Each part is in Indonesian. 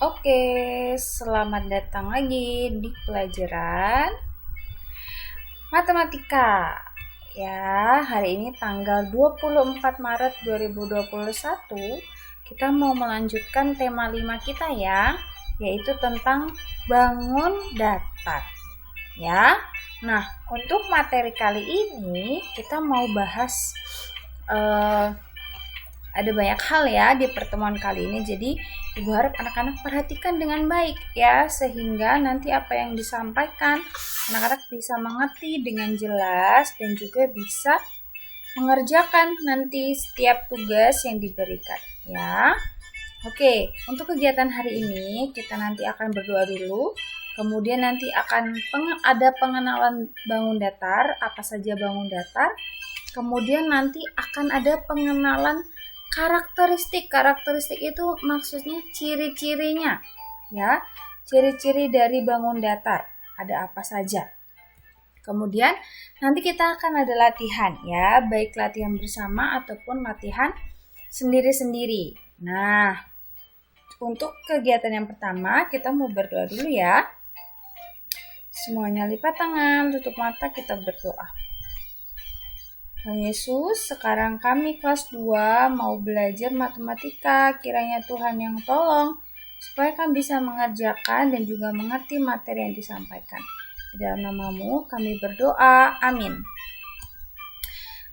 Oke, selamat datang lagi di pelajaran matematika. Ya, hari ini tanggal 24 Maret 2021, kita mau melanjutkan tema 5 kita ya, yaitu tentang bangun datar. Ya. Nah, untuk materi kali ini kita mau bahas ada banyak hal ya di pertemuan kali ini. Jadi Ibu harap anak-anak perhatikan dengan baik ya, sehingga nanti apa yang disampaikan anak-anak bisa mengerti dengan jelas dan juga bisa mengerjakan nanti setiap tugas yang diberikan ya. Oke, untuk kegiatan hari ini kita nanti akan berdoa dulu. Kemudian nanti akan ada pengenalan bangun datar, apa saja bangun datar. Kemudian nanti akan ada pengenalan karakteristik itu maksudnya ciri-cirinya ya, ciri-ciri dari bangun datar ada apa saja. Kemudian nanti kita akan ada latihan ya, baik latihan bersama ataupun latihan sendiri-sendiri. Nah, untuk kegiatan yang pertama kita mau berdoa dulu ya. Semuanya lipat tangan, tutup mata, kita berdoa. Tuhan Yesus, sekarang kami kelas 2 mau belajar matematika. Kiranya Tuhan yang tolong supaya kami bisa mengerjakan dan juga mengerti materi yang disampaikan. Di dalam nama-Mu kami berdoa. Amin.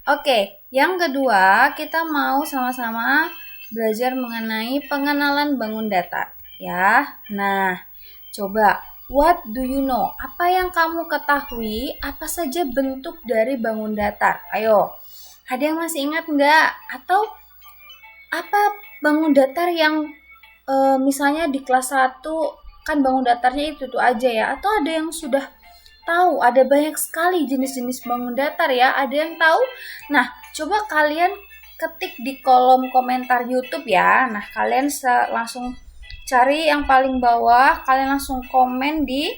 Oke, yang kedua kita mau sama-sama belajar mengenai pengenalan bangun datar ya. Nah, coba, what do you know? Apa yang kamu ketahui? Apa saja bentuk dari bangun datar? Ayo, ada yang masih ingat nggak? Atau apa bangun datar yang misalnya di kelas 1 kan bangun datarnya itu aja ya? Atau ada yang sudah tahu? Ada banyak sekali jenis-jenis bangun datar ya. Ada yang tahu? Nah, coba kalian ketik di kolom komentar YouTube ya. Nah, kalian langsung cari yang paling bawah, kalian langsung komen di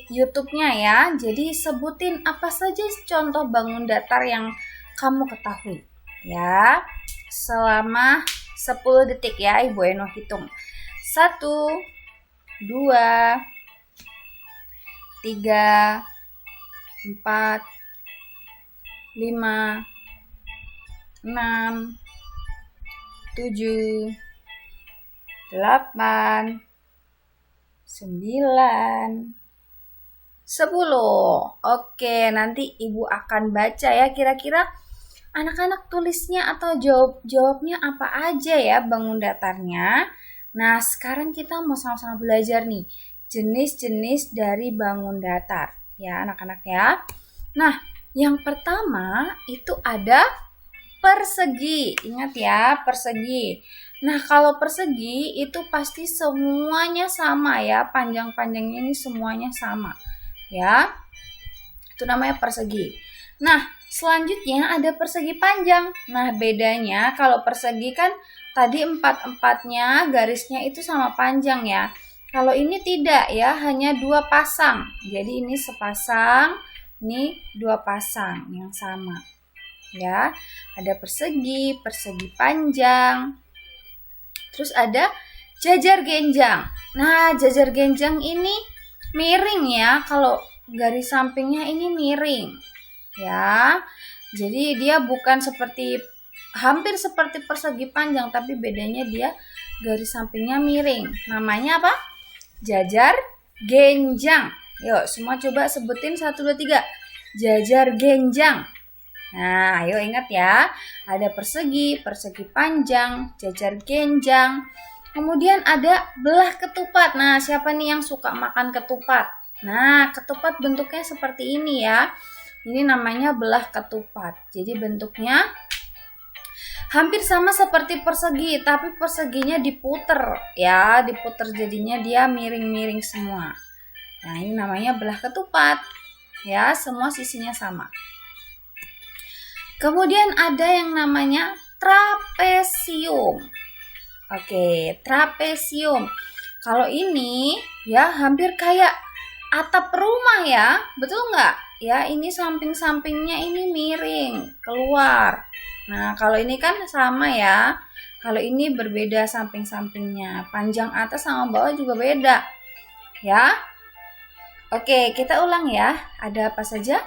YouTube-nya ya. Jadi sebutin apa saja contoh bangun datar yang kamu ketahui ya. Selama 10 detik ya, Ibu Eno hitung. 1, 2, 3, 4, 5, 6, 7, 8, 9, 10. Oke, nanti Ibu akan baca ya, kira-kira anak-anak tulisnya atau jawabnya apa aja ya bangun datarnya. Nah, sekarang kita mau sama-sama belajar nih jenis-jenis dari bangun datar ya anak-anak ya. Nah, yang pertama itu ada persegi. Ingat ya, persegi. Nah, kalau persegi itu pasti semuanya sama ya, panjang-panjangnya ini semuanya sama ya. Itu namanya persegi. Nah, selanjutnya ada persegi panjang. Nah, bedanya kalau persegi kan tadi empat-empatnya garisnya itu sama panjang ya. Kalau ini tidak ya, hanya 2 pasang. Jadi ini sepasang, ini 2 pasang yang sama. Ya, ada persegi panjang. Terus ada jajar genjang. Nah, jajar genjang ini miring ya. Kalau garis sampingnya ini miring. Ya. Jadi dia bukan hampir seperti persegi panjang, tapi bedanya dia garis sampingnya miring. Namanya apa? Jajar genjang. Yuk, semua coba sebutin 1, 2, 3. Jajar genjang. Nah, ayo ingat ya. Ada persegi panjang, jajar genjang. Kemudian ada belah ketupat. Nah, siapa nih yang suka makan ketupat? Nah, ketupat bentuknya seperti ini ya. Ini namanya belah ketupat. Jadi bentuknya hampir sama seperti persegi, tapi perseginya diputer ya, jadinya dia miring-miring semua. Nah, ini namanya belah ketupat. Ya, semua sisinya sama. Kemudian ada yang namanya trapesium. Oke, trapesium. Kalau ini ya hampir kayak atap rumah ya, betul nggak? Ya, ini samping-sampingnya ini miring keluar. Nah, kalau ini kan sama ya. Kalau ini berbeda samping-sampingnya. Panjang atas sama bawah juga beda. Ya. Oke, kita ulang ya. Ada apa saja?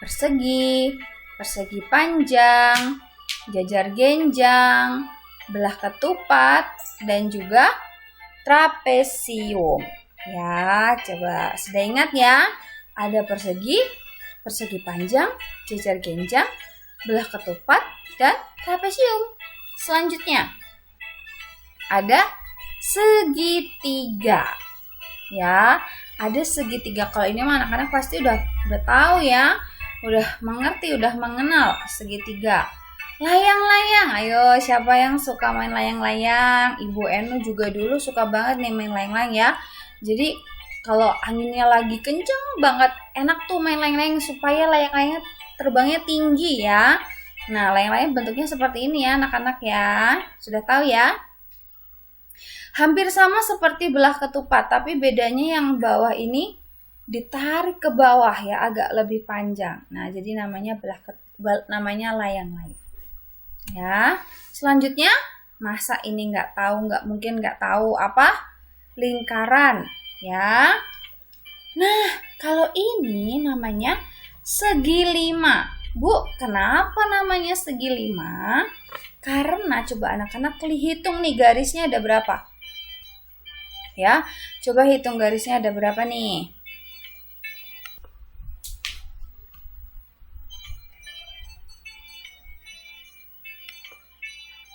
Persegi, persegi panjang, jajar genjang, belah ketupat, dan juga trapesium. Ya, coba sudah ingat ya. Ada persegi, persegi panjang, jajar genjang, belah ketupat, dan trapesium. Selanjutnya ada segitiga. Ya, ada segitiga. Kalau ini mah anak-anak pasti udah tahu ya. Udah mengerti, udah mengenal segitiga. Layang-layang. Ayo, siapa yang suka main layang-layang? Ibu Enu juga dulu suka banget nih main layang-layang ya. Jadi kalau anginnya lagi kenceng banget, enak tuh main layang-layang supaya layang-layangnya terbangnya tinggi ya. Nah, layang-layang bentuknya seperti ini ya anak-anak ya. Sudah tahu ya? Hampir sama seperti belah ketupat, tapi bedanya yang bawah ini ditarik ke bawah ya, agak lebih panjang. Nah, jadi namanya namanya layang-layang. Ya. Selanjutnya, masa ini nggak mungkin nggak tahu apa? Lingkaran, ya. Nah, kalau ini namanya segi lima. Bu, kenapa namanya segi lima? Karena coba anak-anak hitung nih garisnya ada berapa? Ya, coba hitung garisnya ada berapa nih?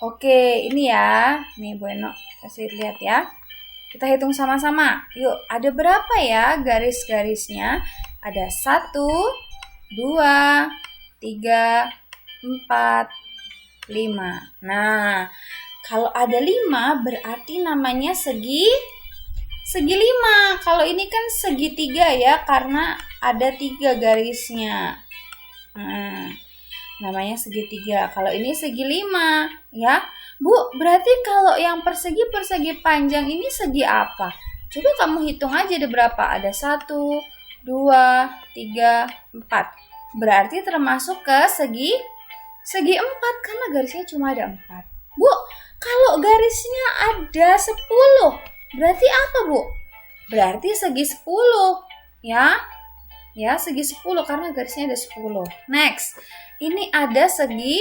Oke, ini ya. Nih Bu Eno, kasih lihat ya. Kita hitung sama-sama. Yuk, ada berapa ya garis-garisnya? Ada 1, 2, 3, 4, 5. Nah, kalau ada 5 berarti namanya segi 5. Kalau ini kan segitiga ya, karena ada 3 garisnya. Nah, namanya segitiga. Kalau ini segi 5 ya. Bu, berarti kalau yang persegi panjang ini segi apa? Coba kamu hitung aja ada berapa. Ada 1, 2, 3, 4. Berarti termasuk ke segi 4 karena garisnya cuma ada 4. Bu, kalau garisnya ada 10, berarti apa, Bu? Berarti segi 10, ya. Ya, segi 10 karena garisnya ada 10. Next, ini ada segi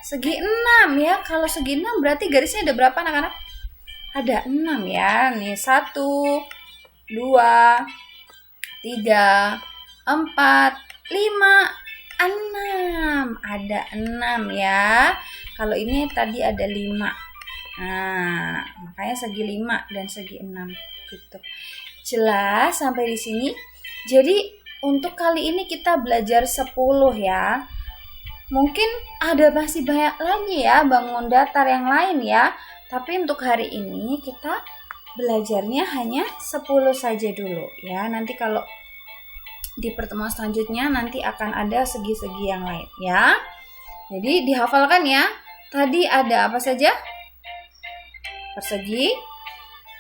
6 ya. Kalau segi 6 berarti garisnya ada berapa anak-anak? Ada 6 ya. Nih 1, 2, 3, 4, 5, 6. Ada 6 ya. Kalau ini tadi ada 5. Nah, makanya segi 5 dan segi 6 gitu. Jelas sampai di sini? Jadi untuk kali ini kita belajar 10 ya. Mungkin ada masih banyak lagi ya bangun datar yang lain ya. Tapi untuk hari ini kita belajarnya hanya 10 saja dulu ya. Nanti kalau di pertemuan selanjutnya nanti akan ada segi-segi yang lain ya. Jadi dihafalkan ya. Tadi ada apa saja? Persegi,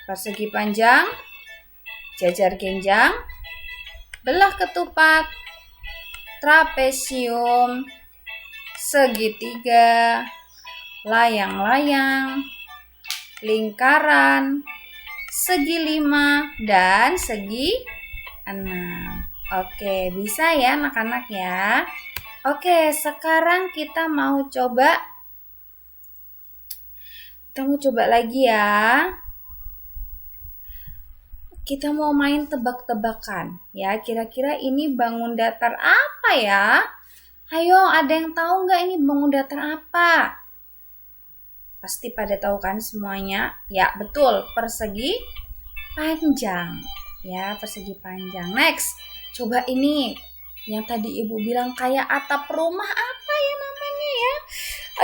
persegi panjang, jajar genjang, belah ketupat, trapesium, segitiga, layang-layang, lingkaran, segi 5, dan segi 6. Oke, bisa ya anak-anak ya. Oke, sekarang kita mau coba lagi ya. Kita mau main tebak-tebakan ya. Kira-kira ini bangun datar apa ya? Ayo, ada yang tahu nggak ini bangun datar apa? Pasti pada tahu kan semuanya? Ya, betul. Persegi panjang. Ya, persegi panjang. Next, coba ini. Yang tadi Ibu bilang kayak atap rumah apa ya namanya ya?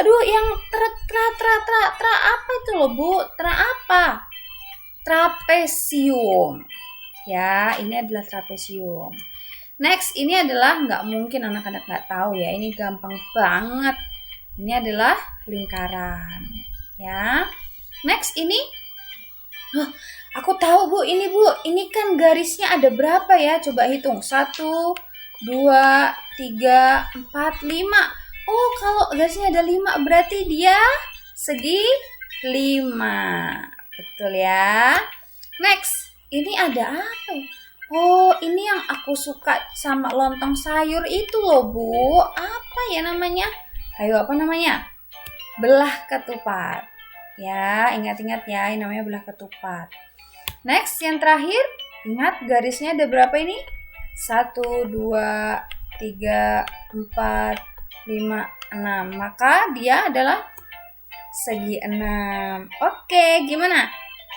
Aduh, yang tra apa itu loh, Bu? Tra apa? Trapesium. Ya, ini adalah trapesium. Next, ini adalah nggak mungkin anak-anak nggak tahu ya. Ini gampang banget. Ini adalah lingkaran. Ya. Next, ini. Oh, aku tahu, Bu. Ini, Bu. Ini kan garisnya ada berapa ya? Coba hitung. 1, 2, 3, 4, 5. Oh, kalau garisnya ada 5 berarti dia segi 5. Betul ya. Next, ini ada apa ya? Oh, ini yang aku suka sama lontong sayur itu loh, Bu. Apa ya namanya? Ayo, apa namanya? Belah ketupat. Ya, ingat-ingat ya, ini namanya belah ketupat. Next, yang terakhir, ingat garisnya ada berapa ini? 1, 2, 3, 4, 5, 6. Maka dia adalah segi 6. Oke, gimana?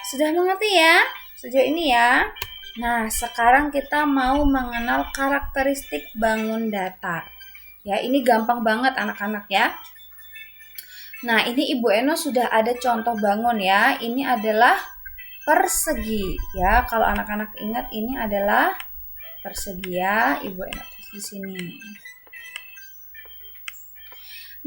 Sudah mengerti ya sejauh ini ya? Nah, sekarang kita mau mengenal karakteristik bangun datar. Ya, ini gampang banget anak-anak ya. Nah, ini Ibu Eno sudah ada contoh bangun ya. Ini adalah persegi ya. Kalau anak-anak ingat ini adalah persegi ya, Ibu Eno tulis di sini.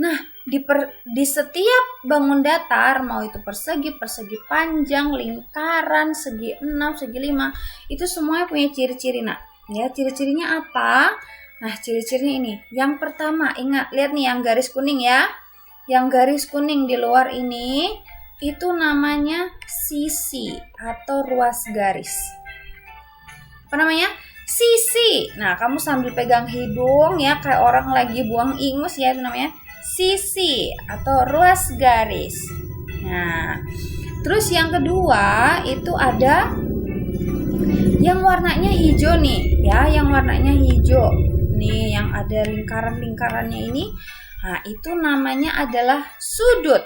Nah, di setiap bangun datar, mau itu persegi, persegi panjang, lingkaran, segi 6, segi 5, itu semuanya punya ciri-ciri, nak. Ya, ciri-cirinya apa? Nah, ciri-cirinya ini. Yang pertama, ingat, lihat nih yang garis kuning ya. Yang garis kuning di luar ini, itu namanya sisi atau ruas garis. Apa namanya? Sisi. Nah, kamu sambil pegang hidung ya, kayak orang lagi buang ingus ya, itu namanya sisi atau ruas garis. Nah, terus yang kedua itu ada yang warnanya hijau nih, ya, yang warnanya hijau. Nih, yang ada lingkaran-lingkarannya ini. Nah, itu namanya adalah sudut.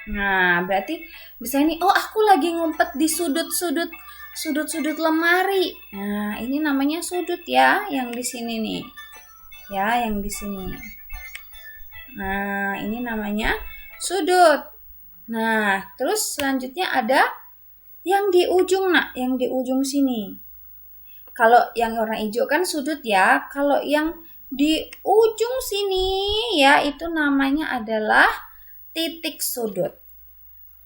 Nah, berarti bisa nih, oh aku lagi ngumpet di sudut-sudut lemari. Nah, ini namanya sudut ya, yang di sini nih. Ya, yang di sini. Nah, ini namanya sudut. Nah, terus selanjutnya ada yang di ujung, nak, yang di ujung sini. Kalau yang warna hijau kan sudut ya. Kalau yang di ujung sini ya, itu namanya adalah titik sudut.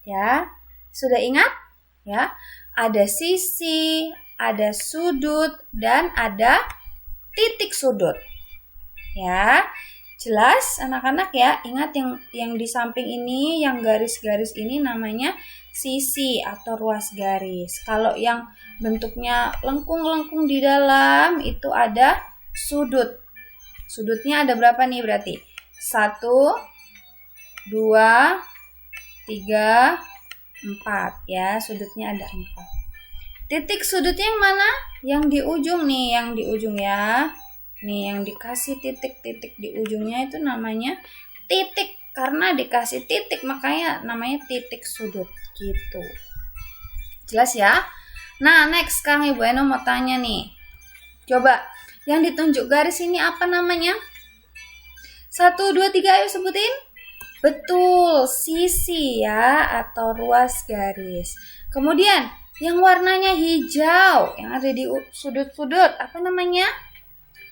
Ya, sudah ingat? Ya, ada sisi, ada sudut, dan ada titik sudut. Ya, jelas anak-anak ya. Ingat yang di samping ini, yang garis-garis ini namanya sisi atau ruas garis. Kalau yang bentuknya lengkung-lengkung di dalam itu ada sudut. Sudutnya ada berapa nih berarti? 1, 2, 3, 4 ya. Sudutnya ada 4. Titik sudutnya yang mana? Yang di ujung nih, yang di ujung ya. Nih, yang dikasih titik-titik di ujungnya itu namanya titik. Karena dikasih titik, makanya namanya titik sudut. Gitu. Jelas ya? Nah, next sekarang Ibu Eno mau tanya nih. Coba, yang ditunjuk garis ini apa namanya? 1, 2, 3, ayo sebutin. Betul, sisi ya, atau ruas garis. Kemudian, yang warnanya hijau, yang ada di sudut-sudut, apa namanya?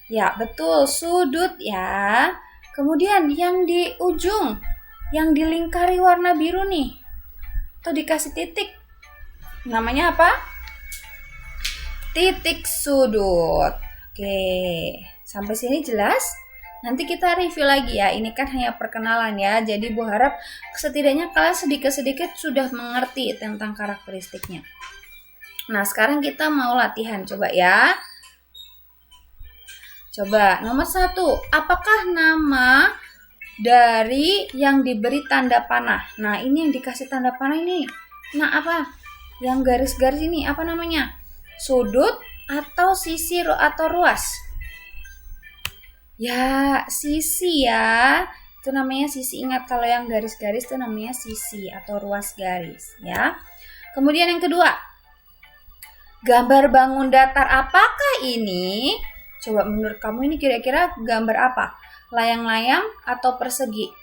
Ya, betul, sudut ya. Kemudian yang di ujung, yang dilingkari warna biru nih, atau dikasih titik, namanya apa? Titik sudut. Oke, sampai sini jelas? Nanti kita review lagi ya, ini kan hanya perkenalan ya. Jadi Bu harap setidaknya kalian sedikit-sedikit sudah mengerti tentang karakteristiknya. Nah, sekarang kita mau latihan, coba ya. Coba, nomor 1, apakah nama dari yang diberi tanda panah? Nah, ini yang dikasih tanda panah ini. Nah, apa? Yang garis-garis ini, apa namanya? Sudut atau sisi atau ruas? Ya, sisi ya. Itu namanya sisi. Ingat, kalau yang garis-garis itu namanya sisi atau ruas garis. Ya. Kemudian yang kedua, gambar bangun datar apakah ini? Coba menurut kamu ini kira-kira gambar apa? Layang-layang atau persegi?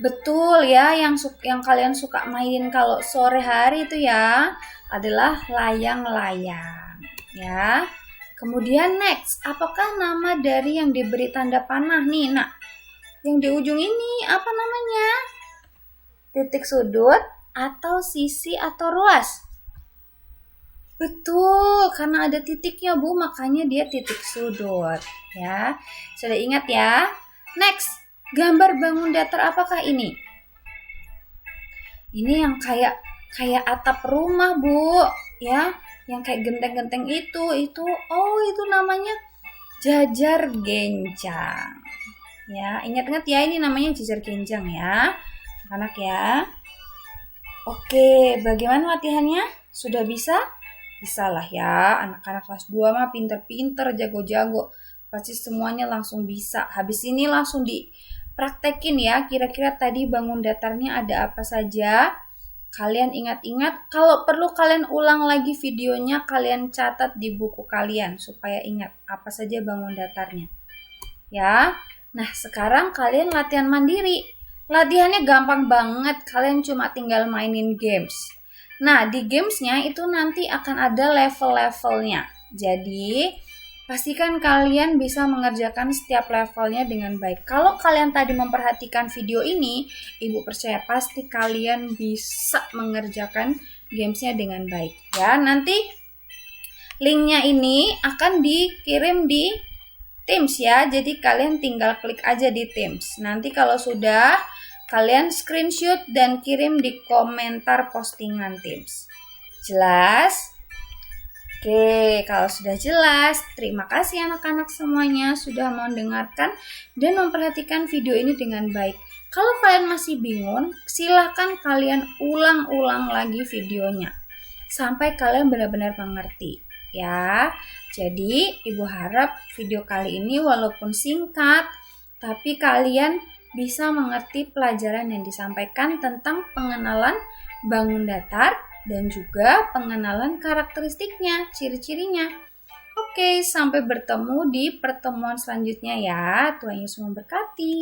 Betul ya, yang kalian suka mainin kalau sore hari itu ya adalah layang-layang ya. Kemudian next, apakah nama dari yang diberi tanda panah nih? Nah, yang di ujung ini apa namanya? Titik sudut atau sisi atau ruas? Betul, karena ada titiknya Bu, makanya dia titik sudut ya. Sudah ingat ya? Next, Gambar bangun datar apakah ini? Ini yang kayak atap rumah, Bu, ya. Yang kayak genteng-genteng itu oh itu namanya jajar genjang. Ya, ingat-ingat ya ini namanya jajar genjang ya. Anak ya. Oke, bagaimana latihannya? Sudah bisa? Bisa lah ya, anak-anak kelas 2 mah pinter-pinter, jago-jago. Pasti semuanya langsung bisa. Habis ini langsung dipraktekin ya, kira-kira tadi bangun datarnya ada apa saja. Kalian ingat-ingat, kalau perlu kalian ulang lagi videonya, kalian catat di buku kalian supaya ingat apa saja bangun datarnya. Ya, nah sekarang kalian latihan mandiri. Latihannya gampang banget, kalian cuma tinggal mainin games. Nah, di gamesnya itu nanti akan ada level-levelnya. Jadi, pastikan kalian bisa mengerjakan setiap levelnya dengan baik. Kalau kalian tadi memperhatikan video ini, Ibu percaya pasti kalian bisa mengerjakan gamesnya dengan baik. Ya, nanti linknya ini akan dikirim di Teams ya. Jadi kalian tinggal klik aja di Teams. Nanti kalau sudah, kalian screenshot dan kirim di komentar postingan Teams. Jelas? Oke, kalau sudah jelas, terima kasih anak-anak semuanya sudah mendengarkan dan memperhatikan video ini dengan baik. Kalau kalian masih bingung, silahkan kalian ulang-ulang lagi videonya sampai kalian benar-benar mengerti ya. Jadi, Ibu harap video kali ini walaupun singkat, tapi kalian bisa mengerti pelajaran yang disampaikan tentang pengenalan bangun datar dan juga pengenalan karakteristiknya, ciri-cirinya. Oke, sampai bertemu di pertemuan selanjutnya ya. Tuhan Yesus memberkati.